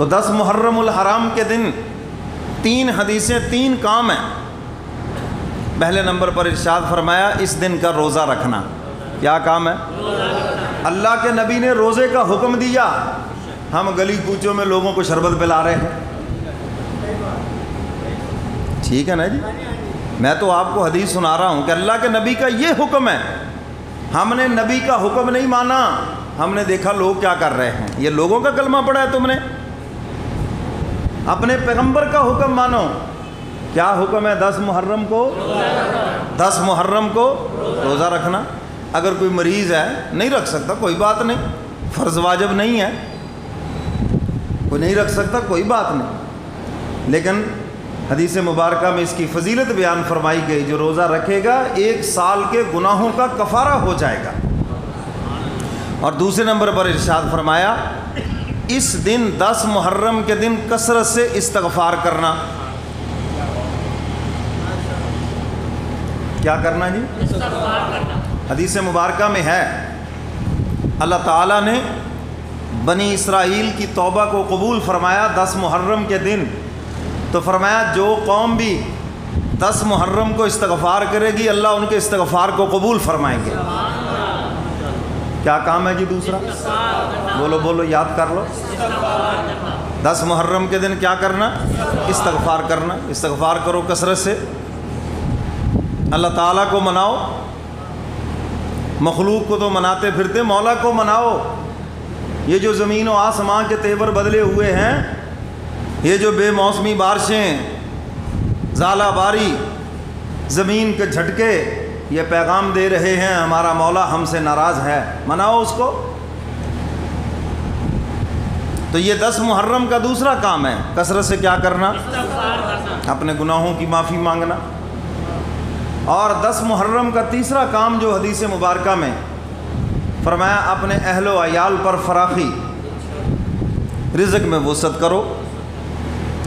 تو 10 محرم الحرام کے دن 3 حدیثیں 3 کام ہیں۔ پہلے نمبر پر ارشاد فرمایا اس دن کا روزہ رکھنا۔ کیا کام ہے؟ اللہ کے نبی نے روزے کا حکم دیا، ہم گلی کوچوں میں لوگوں کو شربت پلا رہے ہیں، ٹھیک ہے نا جی؟ میں تو آپ کو حدیث سنا رہا ہوں کہ اللہ کے نبی کا یہ حکم ہے، ہم نے نبی کا حکم نہیں مانا، ہم نے دیکھا لوگ کیا کر رہے ہیں، یہ لوگوں کا کلمہ پڑھا ہے تم نے، اپنے پیغمبر کا حکم مانو۔ کیا حکم ہے؟ 10 محرم کو روزہ رکھنا۔ اگر کوئی مریض ہے نہیں رکھ سکتا کوئی بات نہیں، فرض واجب نہیں ہے، کوئی نہیں رکھ سکتا کوئی بات نہیں، لیکن حدیث مبارکہ میں اس کی فضیلت بیان فرمائی گئی، جو روزہ رکھے گا 1 سال کے گناہوں کا کفارہ ہو جائے گا۔ اور دوسرے نمبر پر ارشاد فرمایا اس دن 10 محرم کے دن کثرت سے استغفار کرنا۔ کیا کرنا جی؟ استغفار کرنا۔ حدیث مبارکہ میں ہے اللہ تعالیٰ نے بنی اسرائیل کی توبہ کو قبول فرمایا 10 محرم کے دن، تو فرمایا جو قوم بھی 10 محرم کو استغفار کرے گی اللہ ان کے استغفار کو قبول فرمائیں گے۔ کیا کام ہے جی دوسرا؟ بولو یاد کر لو۔ 10 محرم کے دن کیا کرنا؟ استغفار کرنا۔ استغفار کرو کثرت سے، اللہ تعالیٰ کو مناؤ، مخلوق کو تو مناتے پھرتے، مولا کو مناؤ۔ یہ جو زمین و آسمان کے تیور بدلے ہوئے ہیں، یہ جو بے موسمی بارشیں، ژالہ باری، زمین کے جھٹکے، یہ پیغام دے رہے ہیں ہمارا مولا ہم سے ناراض ہے، مناؤ اس کو۔ تو یہ 10 محرم کا دوسرا کام ہے، کثرت سے کیا کرنا؟ اپنے گناہوں کی معافی مانگنا۔ اور 10 محرم کا تیسرا کام جو حدیث مبارکہ میں فرمایا اپنے اہل و عیال پر فراخی، رزق میں وسعت کرو۔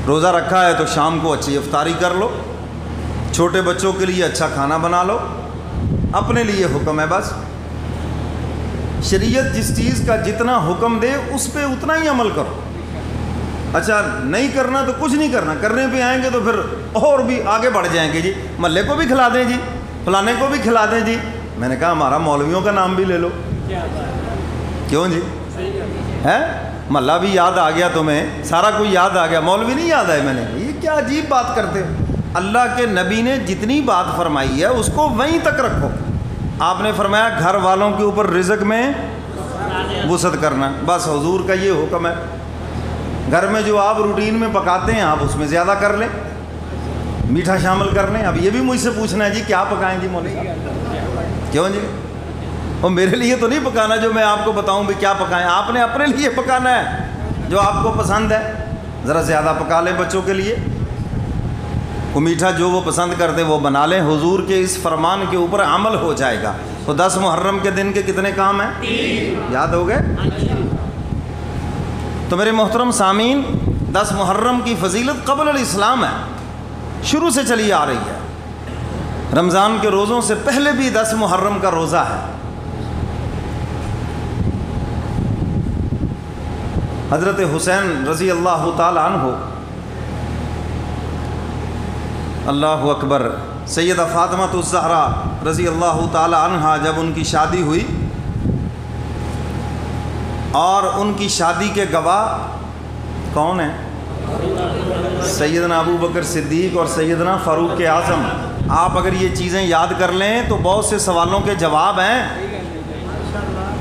روزہ رکھا ہے تو شام کو اچھی افطاری کر لو، چھوٹے بچوں کے لیے اچھا کھانا بنا لو، اپنے لیے حکم ہے بس۔ شریعت جس چیز کا جتنا حکم دے اس پہ اتنا ہی عمل کرو۔ اچھا نہیں کرنا تو کچھ نہیں کرنا، کرنے پہ آئیں گے تو پھر اور بھی آگے بڑھ جائیں گے، جی محلے کو بھی کھلا دیں، جی فلانے کو بھی کھلا دیں، جی میں نے کہا ہمارا مولویوں کا نام بھی لے لو، کیوں جی؟ ہے محلہ بھی یاد آ گیا تمہیں، سارا کوئی یاد آ گیا، مولوی نہیں یاد آئے؟ میں نے یہ کیا عجیب بات کرتے ہو؟ اللہ کے نبی نے جتنی بات فرمائی ہے اس کو وہیں تک رکھو۔ آپ نے فرمایا گھر والوں کے اوپر رزق میں وسعت کرنا، بس حضور کا یہ حکم ہے۔ گھر میں جو آپ روٹین میں پکاتے ہیں آپ اس میں زیادہ کر لیں، میٹھا شامل کر لیں۔ اب یہ بھی مجھ سے پوچھنا ہے جی کیا پکائیں جی مولوی صاحب؟ کیوں جی؟ اور میرے لیے تو نہیں پکانا جو میں آپ کو بتاؤں بھی کیا پکائیں، آپ نے اپنے لیے پکانا ہے جو آپ کو پسند ہے، ذرا زیادہ پکا لیں بچوں کے لیے، وہ میٹھا جو وہ پسند کرتے وہ بنا لیں، حضور کے اس فرمان کے اوپر عمل ہو جائے گا۔ تو 10 محرم کے دن کے کتنے کام ہیں؟ 3 یاد ہو گئے؟ تو میرے محترم سامعین، 10 محرم کی فضیلت قبل الاسلام ہے، شروع سے چلی آ رہی ہے۔ رمضان کے روزوں سے پہلے بھی 10 محرم کا روزہ ہے۔ حضرت حسین رضی اللہ تعالی عنہ، اللہ اکبر، سیدہ فاطمہ الزہرا رضی اللہ تعالی عنہا جب ان کی شادی ہوئی اور ان کی شادی کے گواہ کون ہیں؟ سیدنا ابو بکر صدیق اور سیدنا فاروق اعظم۔ آپ اگر یہ چیزیں یاد کر لیں تو بہت سے سوالوں کے جواب ہیں،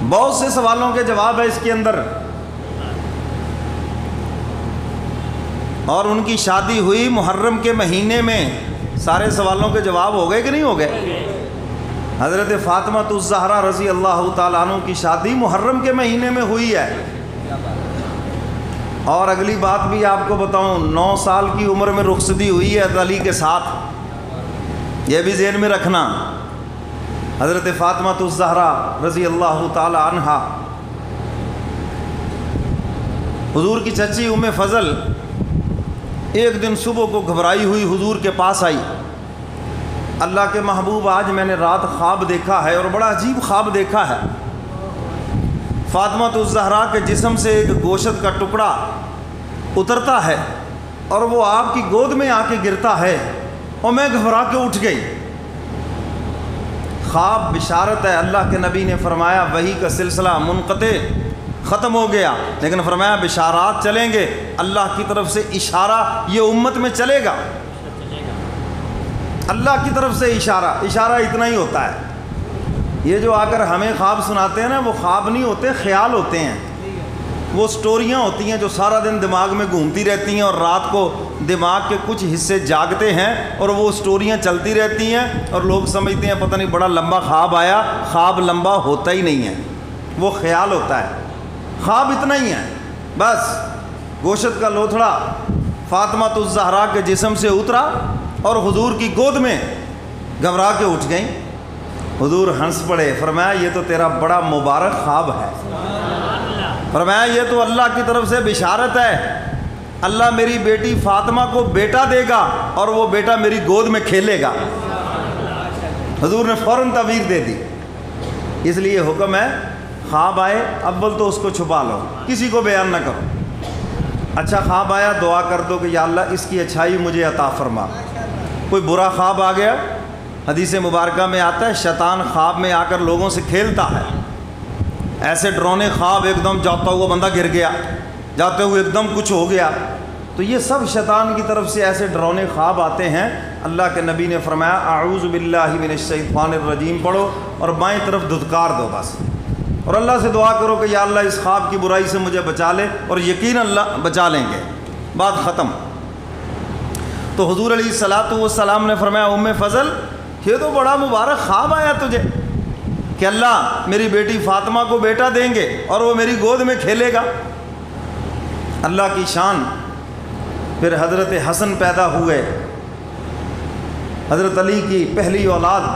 بہت سے سوالوں کے جواب ہے اس کے اندر۔ اور ان کی شادی ہوئی محرم کے مہینے میں، سارے سوالوں کے جواب ہو گئے کہ نہیں ہو گئے؟ حضرت فاطمہ الزہرا رضی اللہ تعالیٰ عنہ کی شادی محرم کے مہینے میں ہوئی ہے۔ اور اگلی بات بھی آپ کو بتاؤں، 9 سال کی عمر میں رخصتی ہوئی ہے علی کے ساتھ، یہ بھی ذہن میں رکھنا۔ حضرت فاطمہ الزہرا رضی اللہ تعالیٰ عنہا، حضور کی چچی ام فضل ایک دن صبح کو گھبرائی ہوئی حضور کے پاس آئی، اللہ کے محبوب آج میں نے رات خواب دیکھا ہے اور بڑا عجیب خواب دیکھا ہے۔ فاطمہ الزہرا کے جسم سے ایک گوشت کا ٹکڑا اترتا ہے اور وہ آپ کی گود میں آ کے گرتا ہے اور میں گھبرا کے اٹھ گئی۔ خواب بشارت ہے، اللہ کے نبی نے فرمایا وحی کا سلسلہ منقطع ختم ہو گیا، لیکن فرمایا بشارات چلیں گے، اللہ کی طرف سے اشارہ یہ امت میں چلے گا، اللہ کی طرف سے اشارہ اتنا ہی ہوتا ہے۔ یہ جو آ کر ہمیں خواب سناتے ہیں نا، وہ خواب نہیں ہوتے، خیال ہوتے ہیں، وہ سٹوریاں ہوتی ہیں جو سارا دن دماغ میں گھومتی رہتی ہیں اور رات کو دماغ کے کچھ حصے جاگتے ہیں اور وہ سٹوریاں چلتی رہتی ہیں اور لوگ سمجھتے ہیں پتہ نہیں بڑا لمبا خواب آیا، خواب لمبا ہوتا ہی نہیں ہے، وہ خیال ہوتا ہے۔ خواب اتنا ہی ہے، بس گوشت کا لوتھڑا فاطمہ الزہرا کے جسم سے اترا اور حضور کی گود میں گھبرا کے اٹھ گئیں۔ حضور ہنس پڑے، فرمایا یہ تو تیرا بڑا مبارک خواب ہے، فرمایا یہ تو اللہ کی طرف سے بشارت ہے، اللہ میری بیٹی فاطمہ کو بیٹا دے گا اور وہ بیٹا میری گود میں کھیلے گا۔ حضور نے فوراً تعبیر دے دی۔ اس لیے حکم ہے خواب آئے اول تو اس کو چھپا لو، کسی کو بیان نہ کرو۔ اچھا خواب آیا دعا کر دو کہ یا اللہ اس کی اچھائی مجھے عطا فرما۔ کوئی برا خواب آ گیا، حدیث مبارکہ میں آتا ہے شیطان خواب میں آ کر لوگوں سے کھیلتا ہے، ایسے ڈرونے خواب، ایک دم جاتا ہوا بندہ گر گیا، جاتے ہوئے ایک دم کچھ ہو گیا، تو یہ سب شیطان کی طرف سے ایسے ڈرونے خواب آتے ہیں۔ اللہ کے نبی نے فرمایا اعوذ باللہ من الشیطان الرجیم پڑھو اور بائیں طرف دھتکار دو بس، اور اللہ سے دعا کرو کہ یا اللہ اس خواب کی برائی سے مجھے بچا لے، اور یقین اللہ بچا لیں گے، بات ختم۔ تو حضور علیہ الصلاۃ والسلام نے فرمایا ام فضل یہ تو بڑا مبارک خواب آیا تجھے کہ اللہ میری بیٹی فاطمہ کو بیٹا دیں گے اور وہ میری گود میں کھیلے گا۔ اللہ کی شان۔ پھر حضرت حسن پیدا ہوئے، حضرت علی کی پہلی اولاد،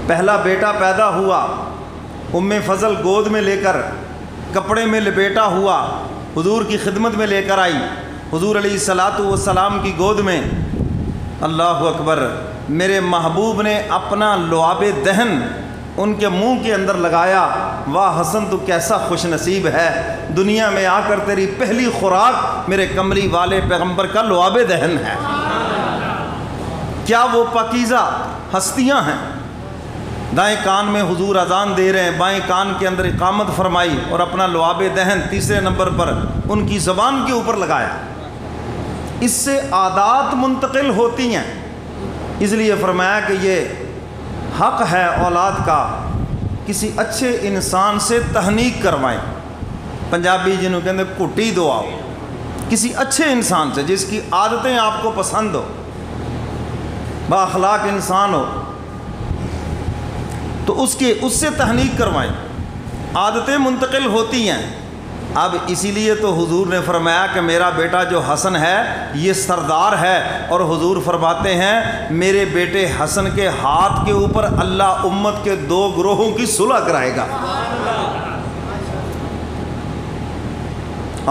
پہلا بیٹا پیدا ہوا، ام فضل گود میں لے کر کپڑے میں لپیٹا ہوا حضور کی خدمت میں لے کر آئی، حضور علیہ الصلاۃ والسلام کی گود میں۔ اللہ اکبر، میرے محبوب نے اپنا لعاب دہن ان کے منہ کے اندر لگایا، واہ حسن تو کیسا خوش نصیب ہے، دنیا میں آ کر تیری پہلی خوراک میرے کملی والے پیغمبر کا لعاب دہن ہے۔ کیا وہ پاکیزہ ہستیاں ہیں۔ دائیں کان میں حضور اذان دے رہے ہیں، بائیں کان کے اندر اقامت فرمائی اور اپنا لعاب دہن تیسرے نمبر پر ان کی زبان کے اوپر لگایا۔ اس سے عادات منتقل ہوتی ہیں، اس لیے فرمایا کہ یہ حق ہے اولاد کا کسی اچھے انسان سے تہنیک کروائیں۔ پنجابی جنہوں کہتے ہیں کٹی دعا، کسی اچھے انسان سے جس کی عادتیں آپ کو پسند ہو، با اخلاق انسان ہو، تو اس سے تہنیک کروائیں، عادتیں منتقل ہوتی ہیں۔ اب اسی لیے تو حضور نے فرمایا کہ میرا بیٹا جو حسن ہے یہ سردار ہے، اور حضور فرماتے ہیں میرے بیٹے حسن کے ہاتھ کے اوپر اللہ امت کے دو گروہوں کی صلح کرائے گا۔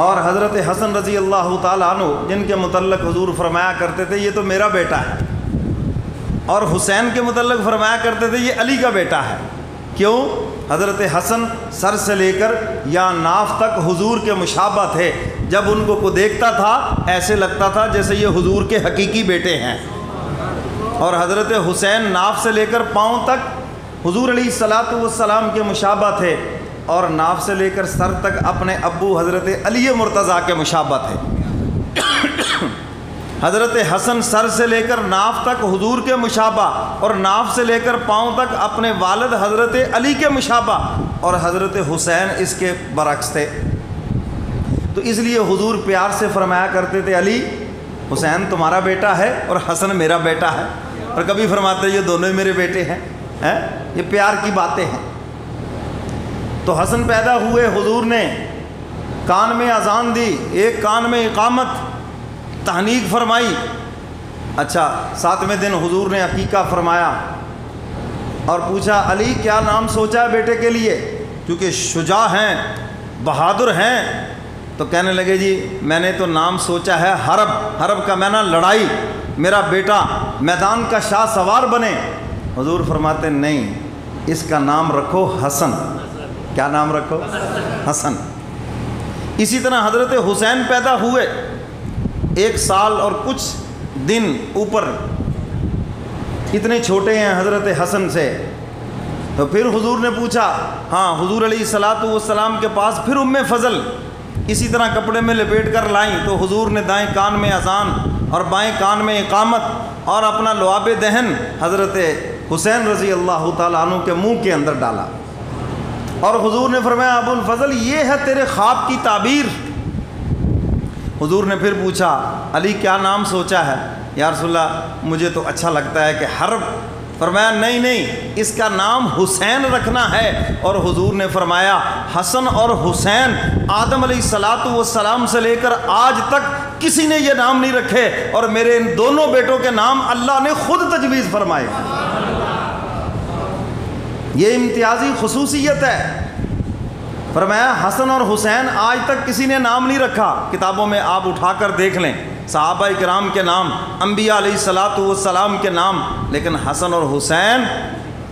اور حضرت حسن رضی اللہ تعالیٰ عنہ جن کے متعلق حضور فرمایا کرتے تھے یہ تو میرا بیٹا ہے، اور حسین کے متعلق فرمایا کرتے تھے یہ علی کا بیٹا ہے۔ کیوں؟ حضرت حسن سر سے لے کر یا ناف تک حضور کے مشابہ تھے، جب ان کو دیکھتا تھا ایسے لگتا تھا جیسے یہ حضور کے حقیقی بیٹے ہیں۔ اور حضرت حسین ناف سے لے کر پاؤں تک حضور علیہ الصلاۃ والسلام کے مشابہ تھے، اور ناف سے لے کر سر تک اپنے ابو حضرت علی مرتضیٰ کے مشابہ تھے۔ حضرت حسن سر سے لے کر ناف تک حضور کے مشابہ، اور ناف سے لے کر پاؤں تک اپنے والد حضرت علی کے مشابہ، اور حضرت حسین اس کے برعکس تھے۔ تو اس لیے حضور پیار سے فرمایا کرتے تھے علی حسین تمہارا بیٹا ہے اور حسن میرا بیٹا ہے، اور کبھی فرماتے یہ دونوں ہی میرے بیٹے ہیں۔ یہ پیار کی باتیں ہیں۔ تو حسن پیدا ہوئے، حضور نے کان میں اذان دی، ایک کان میں اقامت، تہنیک فرمائی۔ اچھا 7ویں دن حضور نے عقیقہ فرمایا اور پوچھا علی کیا نام سوچا ہے بیٹے کے لیے، کیونکہ شجاع ہیں، بہادر ہیں، تو کہنے لگے جی میں نے تو نام سوچا ہے حرب، حرب کا معنی لڑائی، میرا بیٹا میدان کا شاہ سوار بنے۔ حضور فرماتے نہیں، اس کا نام رکھو حسن۔ کیا نام رکھو؟ حسن۔ اسی طرح حضرت حسین پیدا ہوئے 1 سال اور کچھ دن اوپر، اتنے چھوٹے ہیں حضرت حسن سے. تو پھر حضور نے پوچھا، ہاں حضور علیہ الصلاۃ والسلام کے پاس پھر ام فضل اسی طرح کپڑے میں لپیٹ کر لائیں، تو حضور نے دائیں کان میں اذان اور بائیں کان میں اقامت اور اپنا لعاب دہن حضرت حسین رضی اللہ تعالیٰ عنہ کے منہ کے اندر ڈالا، اور حضور نے فرمایا ابو الفضل یہ ہے تیرے خواب کی تعبیر. حضور نے پھر پوچھا علی کیا نام سوچا ہے؟ یا رسول اللہ مجھے تو اچھا لگتا ہے کہ حرب. فرمایا نہیں اس کا نام حسین رکھنا ہے. اور حضور نے فرمایا حسن اور حسین آدم علیہ الصلاۃ والسلام سے لے کر آج تک کسی نے یہ نام نہیں رکھے، اور میرے ان دونوں بیٹوں کے نام اللہ نے خود تجویز فرمائے. یہ امتیازی خصوصیت ہے. فرمایا حسن اور حسین آج تک کسی نے نام نہیں رکھا. کتابوں میں آپ اٹھا کر دیکھ لیں صحابہ کرام کے نام، انبیاء علیہ الصلاۃ والسلام کے نام، لیکن حسن اور حسین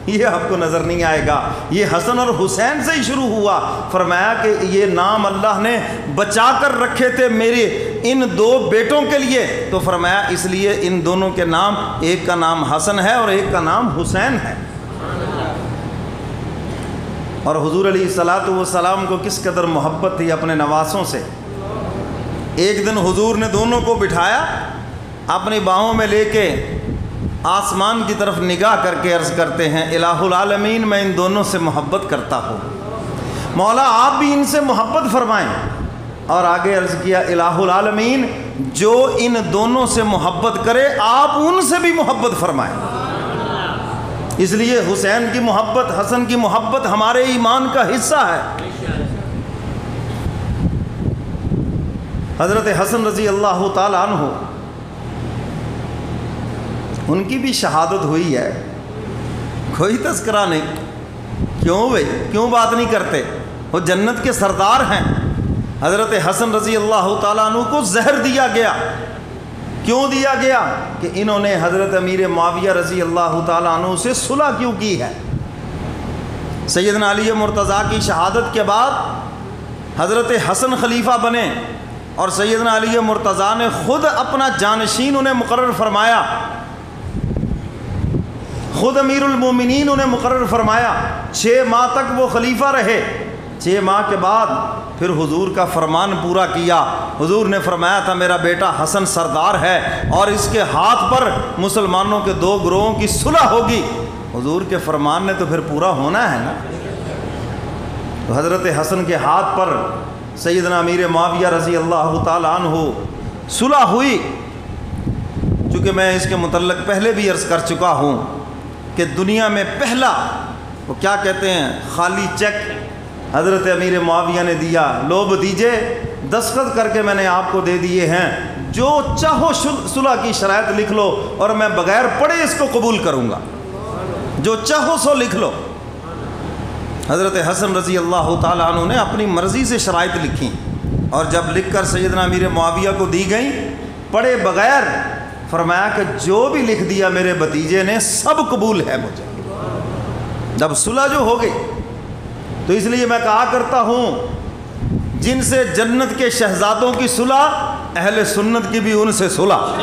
یہ آپ کو نظر نہیں آئے گا. یہ حسن اور حسین سے ہی شروع ہوا. فرمایا کہ یہ نام اللہ نے بچا کر رکھے تھے میرے ان 2 بیٹوں کے لیے. تو فرمایا اس لیے ان دونوں کے نام، ایک کا نام حسن ہے اور ایک کا نام حسین ہے. اور حضور علیہ الصلاۃ والسلام کو کس قدر محبت تھی اپنے نواسوں سے. ایک دن حضور نے دونوں کو بٹھایا، اپنی باہوں میں لے کے آسمان کی طرف نگاہ کر کے عرض کرتے ہیں الہ العالمین میں ان دونوں سے محبت کرتا ہوں، مولا آپ بھی ان سے محبت فرمائیں. اور آگے عرض کیا الہ العالمین جو ان دونوں سے محبت کرے آپ ان سے بھی محبت فرمائیں. اس لیے حسین کی محبت، حسن کی محبت ہمارے ایمان کا حصہ ہے. حضرت حسن رضی اللہ تعالیٰ عنہ ان کی بھی شہادت ہوئی ہے، کوئی تذکرہ نہیں. کیوں بھائی کیوں بات نہیں کرتے؟ وہ جنت کے سردار ہیں. حضرت حسن رضی اللہ تعالیٰ عنہ کو زہر دیا گیا. کیوں دیا گیا؟ کہ انہوں نے حضرت امیر معاویہ رضی اللہ تعالیٰ عنہ سے صلح کیوں کی ہے. سیدنا علی مرتضیٰ کی شہادت کے بعد حضرت حسن خلیفہ بنے، اور سیدنا علی مرتضیٰ نے خود اپنا جانشین انہیں مقرر فرمایا، خود امیر المومنین انہیں مقرر فرمایا. 6 ماہ تک وہ خلیفہ رہے. 6 ماہ کے بعد پھر حضور کا فرمان پورا کیا. حضور نے فرمایا تھا میرا بیٹا حسن سردار ہے اور اس کے ہاتھ پر مسلمانوں کے 2 گروہوں کی صلح ہوگی. حضور کے فرمان نے تو پھر پورا ہونا ہے نا. تو حضرت حسن کے ہاتھ پر سیدنا امیر معاویہ رضی اللہ تعالیٰ عنہ صلح ہوئی. چونکہ میں اس کے متعلق پہلے بھی عرض کر چکا ہوں کہ دنیا میں پہلا وہ کیا کہتے ہیں خالی چیک حضرت امیر معاویہ نے دیا. لو بھتیجے دستخط کر کے میں نے آپ کو دے دیے ہیں، جو چاہو صلح کی شرائط لکھ لو اور میں بغیر پڑھے اس کو قبول کروں گا، جو چاہو سو لکھ لو. حضرت حسن رضی اللہ تعالیٰ عنہ نے اپنی مرضی سے شرائط لکھی، اور جب لکھ کر سیدنا امیر معاویہ کو دی گئیں پڑھے بغیر، فرمایا کہ جو بھی لکھ دیا میرے بھتیجے نے سب قبول ہے مجھے. جب صلح جو ہو گئی تو اس لیے میں کہا کرتا ہوں جن سے جنت کے شہزادوں کی صلح اہل سنت کی بھی ان سے صلح،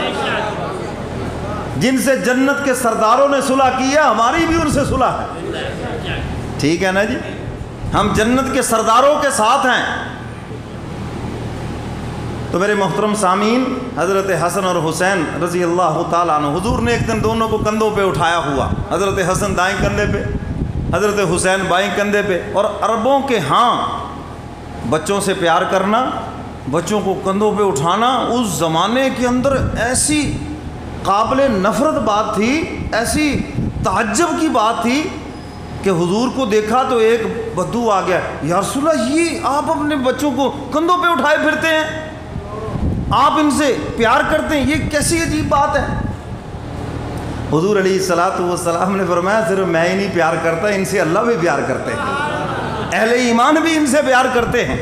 جن سے جنت کے سرداروں نے صلح کی ہے ہماری بھی ان سے صلح ہے. ٹھیک ہے نا جی، ہم جنت کے سرداروں کے ساتھ ہیں. تو میرے محترم سامعین، حضرت حسن اور حسین رضی اللہ تعالیٰ عنہ، حضور نے ایک دن دونوں کو کندھوں پہ اٹھایا ہوا، حضرت حسن دائیں کندھے پہ، حضرت حسین بائیں کندھے پہ. اور عربوں کے ہاں بچوں سے پیار کرنا، بچوں کو کندھوں پہ اٹھانا اس زمانے کے اندر ایسی قابل نفرت بات تھی، ایسی تعجب کی بات تھی کہ حضور کو دیکھا تو ایک بدو آ گیا، یا رسول اللہ یہ آپ اپنے بچوں کو کندھوں پہ اٹھائے پھرتے ہیں، آپ ان سے پیار کرتے ہیں، یہ کیسی عجیب بات ہے. حضور علیہ الصلاۃ والسلام نے فرمایا صرف میں ہی نہیں پیار کرتا، ان سے اللہ بھی پیار کرتے ہیں، اہل ایمان بھی ان سے پیار کرتے ہیں.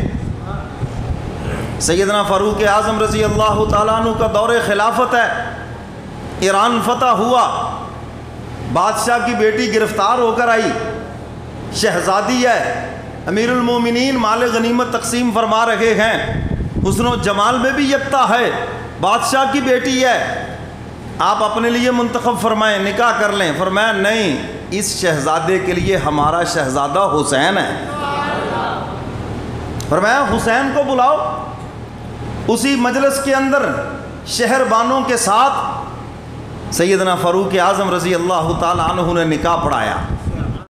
سیدنا فاروق اعظم رضی اللہ تعالیٰ عنہ کا دور خلافت ہے، ایران فتح ہوا، بادشاہ کی بیٹی گرفتار ہو کر آئی، شہزادی ہے، امیر المومنین مال غنیمت تقسیم فرما رہے ہیں، حسن و جمال میں بھی یکتا ہے، بادشاہ کی بیٹی ہے، آپ اپنے لیے منتخب فرمائیں، نکاح کر لیں۔ فرمایا نہیں، اس شہزادے کے لیے ہمارا شہزادہ حسین ہے۔ فرمایا حسین کو بلاؤ۔ اسی مجلس کے اندر شہر بانوں کے ساتھ سیدنا فاروق اعظم رضی اللہ تعالی عنہ نے نکاح پڑھایا۔